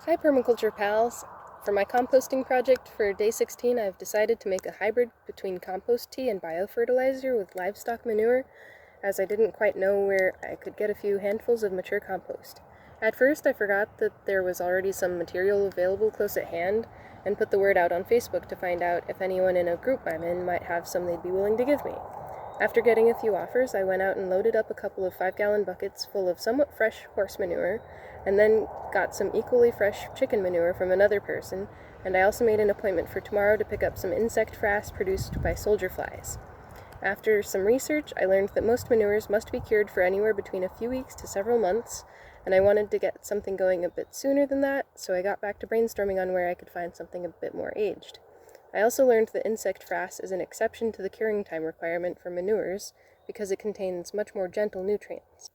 Hi permaculture pals! For my composting project for day 16, I've decided to make a hybrid between compost tea and biofertilizer with livestock manure, as I didn't quite know where I could get a few handfuls of mature compost. At first I forgot that there was already some material available close at hand, and put the word out on Facebook to find out if anyone in a group I'm in might have some they'd be willing to give me. After getting a few offers, I went out and loaded up a couple of 5-gallon buckets full of somewhat fresh horse manure, and then got some equally fresh chicken manure from another person, and I also made an appointment for tomorrow to pick up some insect frass produced by soldier flies. After some research, I learned that most manures must be cured for anywhere between a few weeks to several months, and I wanted to get something going a bit sooner than that, so I got back to brainstorming on where I could find something a bit more aged. I also learned that insect frass is an exception to the curing time requirement for manures because it contains much more gentle nutrients.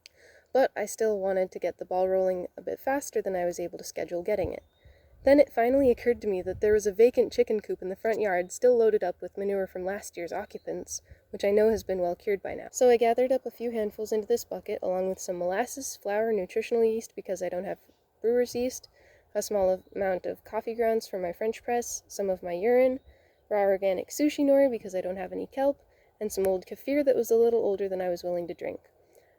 But I still wanted to get the ball rolling a bit faster than I was able to schedule getting it. Then it finally occurred to me that there was a vacant chicken coop in the front yard still loaded up with manure from last year's occupants, which I know has been well cured by now. So I gathered up a few handfuls into this bucket along with some molasses, flour, nutritional yeast because I don't have brewer's yeast, a small amount of coffee grounds for my French press, some of my urine, raw organic sushi nori because I don't have any kelp, and some old kefir that was a little older than I was willing to drink.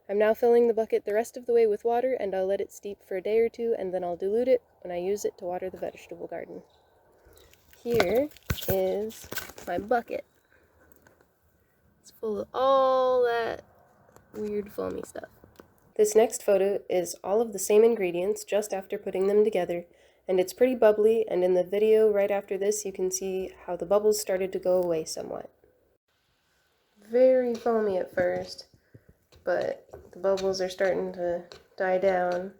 I'm now filling the bucket the rest of the way with water, and I'll let it steep for a day or two, and then I'll dilute it when I use it to water the vegetable garden. Here is my bucket. It's full of all that weird foamy stuff. This next photo is all of the same ingredients just after putting them together, and it's pretty bubbly, and in the video right after this you can see how the bubbles started to go away somewhat. Very foamy at first, but the bubbles are starting to die down.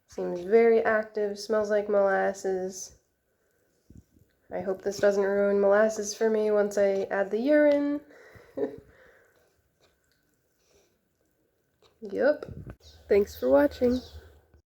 Seems very active, smells like molasses. I hope this doesn't ruin molasses for me once I add the urine. Yup. Thanks for watching.